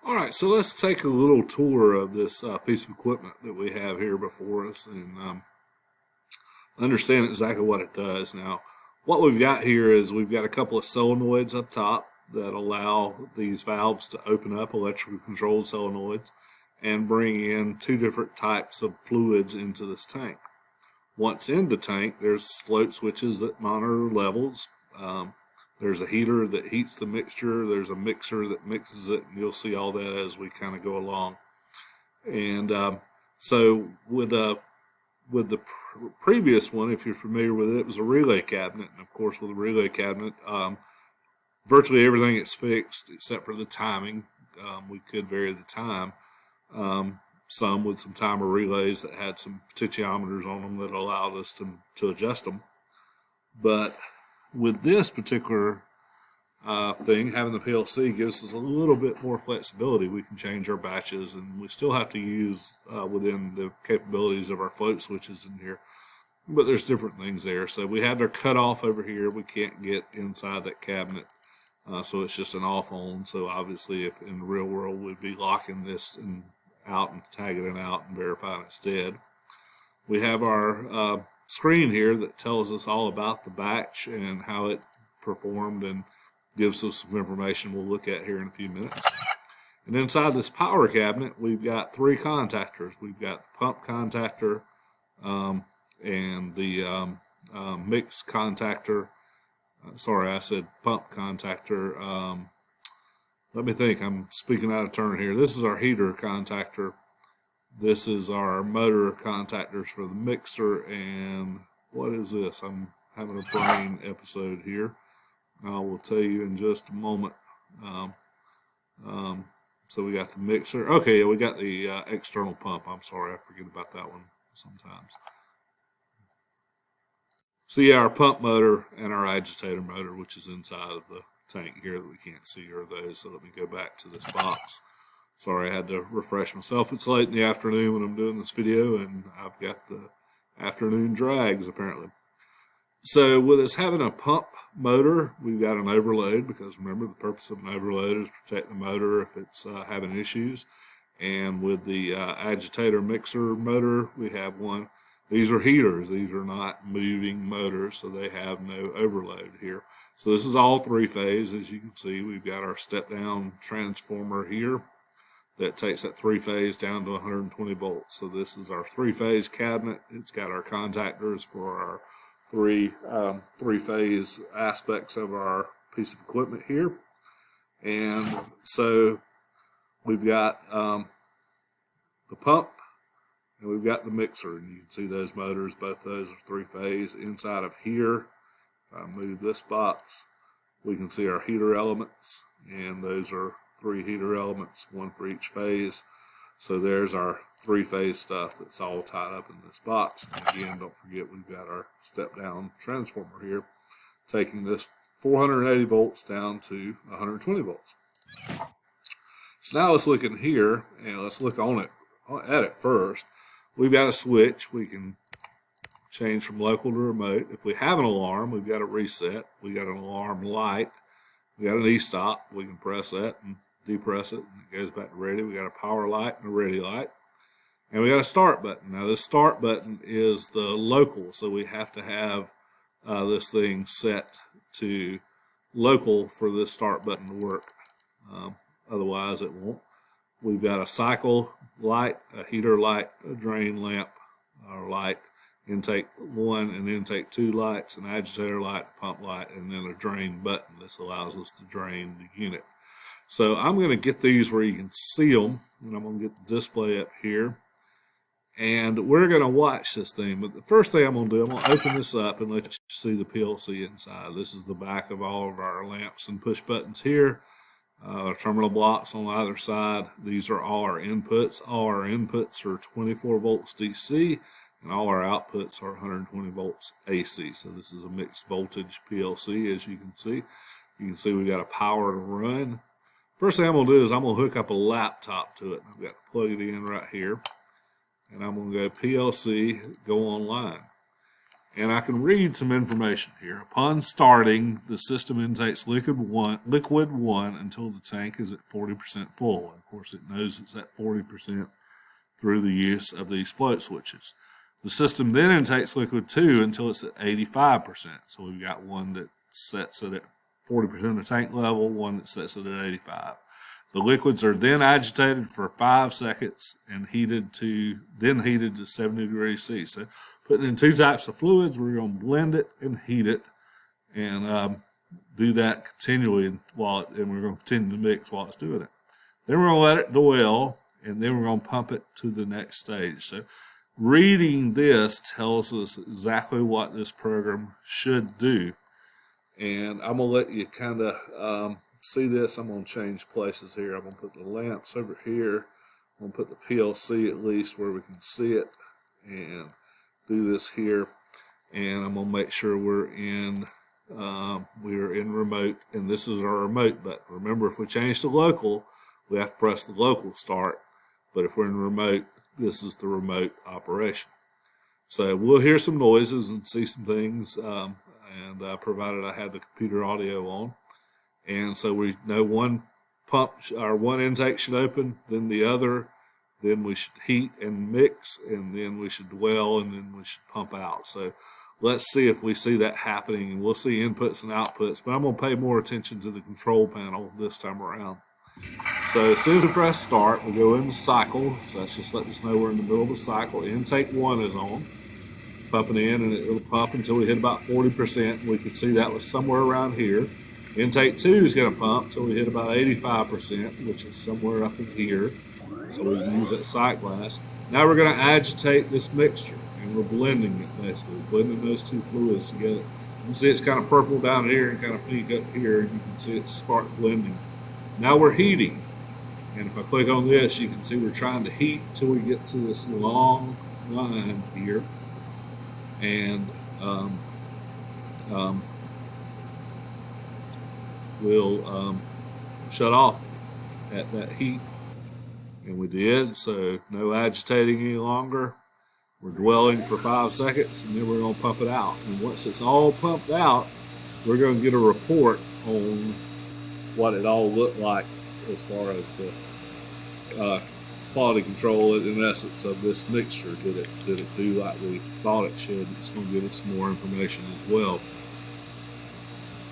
All right, so let's take a little tour of this piece of equipment that we have here before us and understand exactly what it does. Now, what we've got here is we've got a couple of solenoids up top that allow these valves to open up, electrically controlled solenoids, and bring in two different types of fluids into this tank. Once in the tank, there's float switches that monitor levels. There's a heater that heats the mixture. There's a mixer that mixes it, and you'll see all that as we kind of go along. And so with the previous one, if you're familiar with it, it was a relay cabinet. And of course, with a relay cabinet, virtually everything is fixed except for the timing. We could vary the time. Some with some timer relays that had some potentiometers on them that allowed us to adjust them. But with this particular thing, having the PLC gives us a little bit more flexibility. We can change our batches, and we still have to use within the capabilities of our float switches in here. But there's different things there. So we have their cutoff over here. We can't get inside that cabinet. So it's just an off on. So obviously, if in the real world, we'd be locking this out and tagging it out and verifying it's dead. We have our screen here that tells us all about the batch and how it performed and gives us some information we'll look at here in a few minutes. And inside this power cabinet, we've got three contactors. We've got the pump contactor and the mix contactor. Sorry, I said pump contactor. Let me think, I'm speaking out of turn here. This is our heater contactor. This is our motor contactors for the mixer, and what is this? I'm having a brain episode here. I will tell you in just a moment. So we got the mixer. Okay, we got the external pump. I'm sorry, I forget about that one sometimes. So yeah, our pump motor and our agitator motor, which is inside of the tank here that we can't see, are those. So let me go back to this box. Sorry, I had to refresh myself. It's late in the afternoon when I'm doing this video, and I've got the afternoon drags, apparently. So with us having a pump motor, we've got an overload, because remember, the purpose of an overload is to protect the motor if it's having issues. And with the agitator mixer motor, we have one. These are heaters. These are not moving motors, so they have no overload here. So this is all three-phase. As you can see, we've got our step-down transformer here that takes that three-phase down to 120 volts. So this is our three-phase cabinet. It's got our contactors for our three-phase aspects of our piece of equipment here. And so we've got the pump, and we've got the mixer. And you can see those motors, both those are three-phase. Inside of here, if I move this box, we can see our heater elements, and those are three heater elements, one for each phase. So there's our three-phase stuff that's all tied up in this box. And again, don't forget we've got our step-down transformer here, taking this 480 volts down to 120 volts. So now let's look in here, and let's look at it first. We've got a switch. We can change from local to remote. If we have an alarm, we've got a reset. We got an alarm light. We got an e-stop. We can press that and depress it, and it goes back to ready. We got a power light and a ready light. And we got a start button. Now this start button is the local, so we have to have this thing set to local for this start button to work. Otherwise it won't. We've got a cycle light, a heater light, a drain lamp or light, intake 1 and intake 2 lights, an agitator light, a pump light, and then a drain button. This allows us to drain the unit. So I'm going to get these where you can see them, and I'm going to get the display up here. And we're going to watch this thing. But the first thing I'm going to do, I'm going to open this up and let you see the PLC inside. This is the back of all of our lamps and push buttons here. Terminal blocks on either side. These are all our inputs. All our inputs are 24 volts DC, and all our outputs are 120 volts AC. So this is a mixed voltage PLC, as you can see. You can see we've got a power to run. First thing I'm going to do is I'm going to hook up a laptop to it. I've got to plug it in right here. And I'm going to go PLC, go online. And I can read some information here. Upon starting, the system intakes liquid one until the tank is at 40% full. Of course, it knows it's at 40% through the use of these float switches. The system then intakes liquid 2 until it's at 85%. So we've got one that sets it at 40% of tank level, one that sets it at 85. The liquids are then agitated for 5 seconds and heated to 70 degrees C. So putting in 2 types of fluids, we're going to blend it and heat it, and do that continually and we're going to continue to mix while it's doing it. Then we're going to let it dwell, and then we're going to pump it to the next stage. So reading this tells us exactly what this program should do. And I'm going to let you kind of see this. I'm going to change places here. I'm going to put the lamps over here. I'm going to put the PLC at least where we can see it, and do this here. And I'm going to make sure we're in remote, and this is our remote button. Remember, if we change to local, we have to press the local start. But if we're in remote, this is the remote operation. So we'll hear some noises and see some things, provided I have the computer audio on. And so we know one intake should open, then the other, then we should heat and mix, and then we should dwell, and then we should pump out. So let's see if we see that happening, and we'll see inputs and outputs, but I'm going to pay more attention to the control panel this time around. So as soon as we press start, we go into cycle. So that's just letting us know we're in the middle of a cycle. Intake 1 is on, pumping in, and it'll pump until we hit about 40%. We could see that was somewhere around here. Intake 2 is going to pump until we hit about 85%, which is somewhere up in here. So we can use that sight glass. Now we're going to agitate this mixture, and we're blending it basically, blending those two fluids together. You can see it's kind of purple down here and kind of pink up here, and you can see it start blending. Now we're heating, and if I click on this, you can see we're trying to heat until we get to this long line here, and we'll shut off at that heat, and we did. So no agitating any longer. We're dwelling for 5 seconds, and then we're going to pump it out. And once it's all pumped out, we're going to get a report on what it all looked like as far as the quality control, in essence, of this mixture. Did it do like we thought it should? It's going to give us more information as well.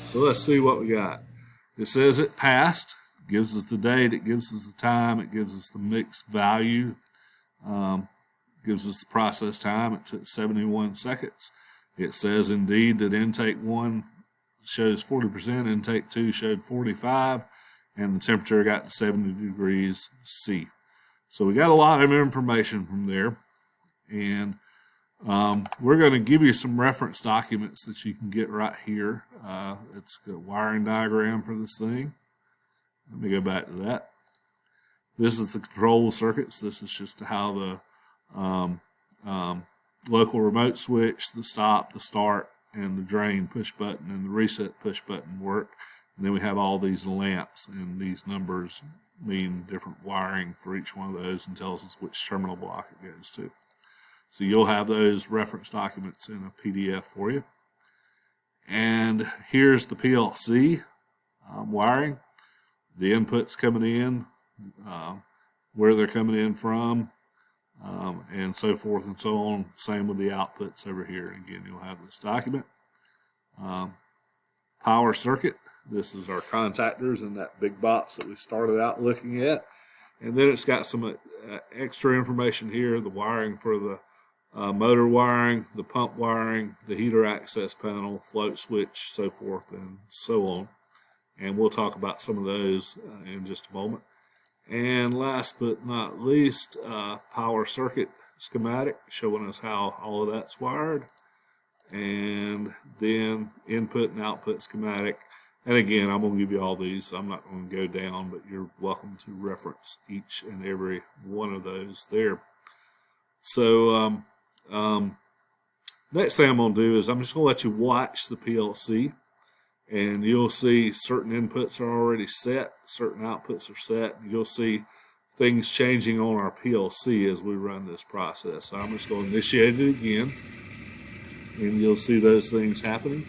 So let's see what we got. It says it passed. It gives us the date. It gives us the time. It gives us the mix value. Gives us the process time. It took 71 seconds. It says indeed that intake 1 shows 40%, intake 2 showed 45%, and the temperature got to 70 degrees C. So we got a lot of information from there, and we're going to give you some reference documents that you can get right here. It's a wiring diagram for this thing. Let me go back to that. This is the control circuits. This is just how the local remote switch, the stop, the start, and the drain push button and the reset push button work. And then we have all these lamps, and these numbers mean different wiring for each one of those and tells us which terminal block it goes to. So you'll have those reference documents in a PDF for you. And here's the PLC wiring. The inputs coming in, where they're coming in from, and so forth and so on. Same with the outputs over here. And again, you'll have this document. Power circuit. This is our contactors in that big box that we started out looking at. And then it's got some extra information here, the wiring for the motor wiring, the pump wiring, the heater access panel, float switch, so forth and so on. And we'll talk about some of those in just a moment. And last but not least, power circuit schematic, showing us how all of that's wired. And then input and output schematic. And again, I'm going to give you all these. I'm not going to go down, but you're welcome to reference each and every one of those there. So next thing I'm going to do is I'm just going to let you watch the PLC. And you'll see certain inputs are already set, certain outputs are set. You'll see things changing on our PLC as we run this process. So I'm just going to initiate it again. and you'll see those things happening.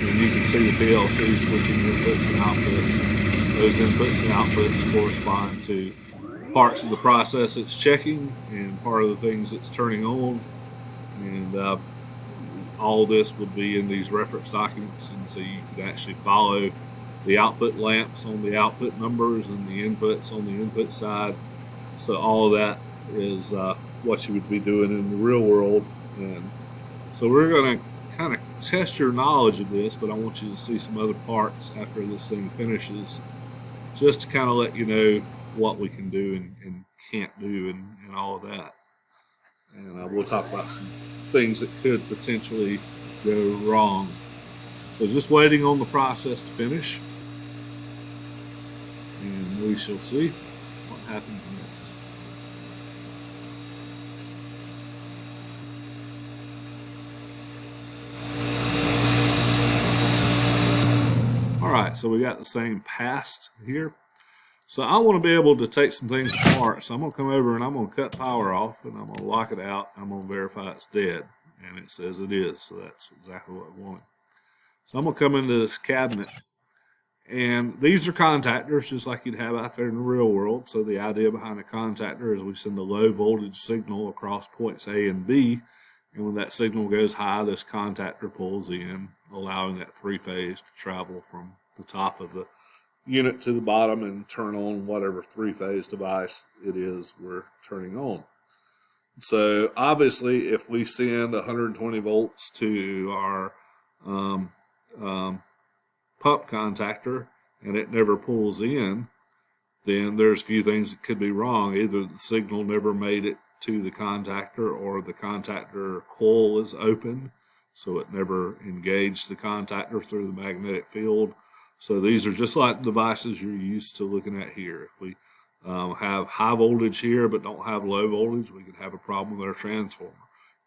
And you can see the PLC switching inputs and outputs. Those inputs and outputs correspond to parts of the process it's checking and part of the things it's turning on. And all this would be in these reference documents, and so you could actually follow the output lamps on the output numbers and the inputs on the input side. So all of that is what you would be doing in the real world. And so we're going to kind of test your knowledge of this, but I want you to see some other parts after this thing finishes, just to kind of let you know what we can do and can't do and all of that. And we'll talk about some things that could potentially go wrong. So just waiting on the process to finish, and we shall see what happens next. All right, so we got the same passed here. So I want to be able to take some things apart. So I'm going to come over and I'm going to cut power off, and I'm going to lock it out. I'm going to verify it's dead, and it says it is. So that's exactly what I wanted. So I'm going to come into this cabinet, and these are contactors just like you'd have out there in the real world. So the idea behind a contactor is we send a low voltage signal across points A and B, and when that signal goes high, this contactor pulls in, allowing that three-phase to travel from the top of the unit to the bottom and turn on whatever three-phase device it is we're turning on. So obviously, if we send 120 volts to our pump contactor and it never pulls in, then there's a few things that could be wrong. Either the signal never made it to the contactor, or the contactor coil is open, so it never engaged the contactor through the magnetic field. So these are just like devices you're used to looking at here. If we have high voltage here but don't have low voltage, we could have a problem with our transformer.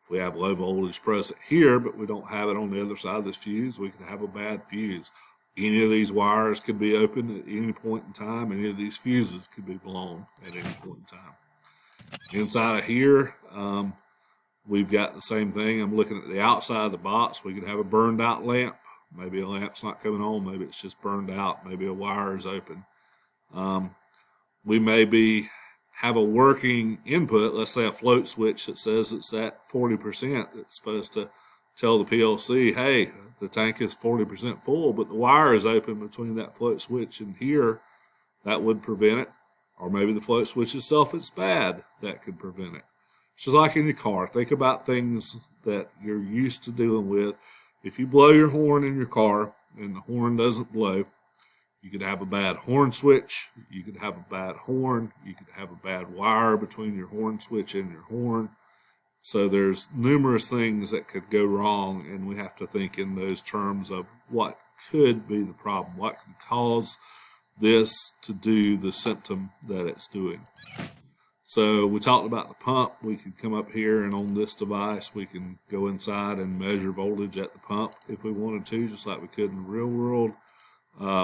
If we have low voltage present here but we don't have it on the other side of this fuse, we could have a bad fuse. Any of these wires could be open at any point in time. Any of these fuses could be blown at any point in time. Inside of here, we've got the same thing. I'm looking at the outside of the box. We could have a burned out lamp. Maybe a lamp's not coming on. Maybe it's just burned out. Maybe a wire is open. We maybe have a working input, let's say a float switch that says it's at 40%. It's supposed to tell the PLC, hey, the tank is 40% full, but the wire is open between that float switch and here. That would prevent it. Or maybe the float switch itself is bad. That could prevent it. It's just like in your car. Think about things that you're used to dealing with. If you blow your horn in your car and the horn doesn't blow, you could have a bad horn switch, you could have a bad horn, you could have a bad wire between your horn switch and your horn. So there's numerous things that could go wrong, and we have to think in those terms of what could be the problem, what could cause this to do the symptom that it's doing. So we talked about the pump. We could come up here, and on this device we can go inside and measure voltage at the pump if we wanted to, just like we could in the real world.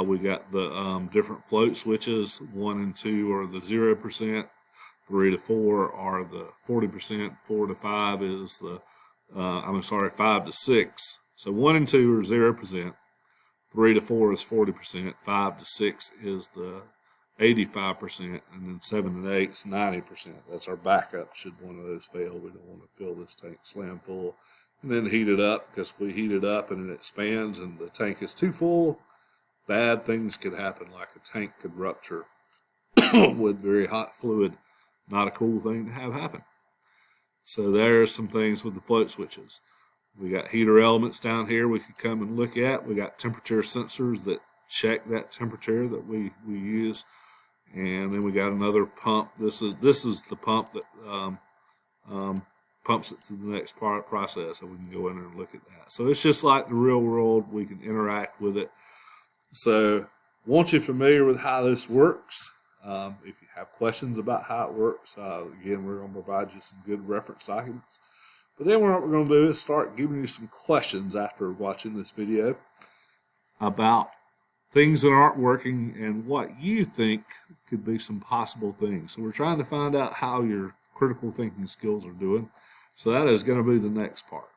We got the different float switches. 1 and 2 are the 0%, 3 to 4 are the 40%, 4 to 5 is the 5 to 6. So 1 and 2 are 0%, 3 to 4 is 40%, 5 to 6 is the 85%, and then 7 and 8 is 90%. That's our backup should one of those fail. We don't want to fill this tank slam full and then heat it up, because if we heat it up and it expands and the tank is too full, bad things could happen, like a tank could rupture with very hot fluid. Not a cool thing to have happen. So there's some things with the float switches. We got heater elements down here we could come and look at. We got temperature sensors that check that temperature that we use. And then we got another pump. This is the pump that pumps it to the next part process, and we can go in there and look at that. So it's just like the real world. We can interact with it. So once you're familiar with how this works, if you have questions about how it works, again, we're going to provide you some good reference documents. But then what we're going to do is start giving you some questions after watching this video about things that aren't working and what you think could be some possible things. So we're trying to find out how your critical thinking skills are doing. So that is going to be the next part.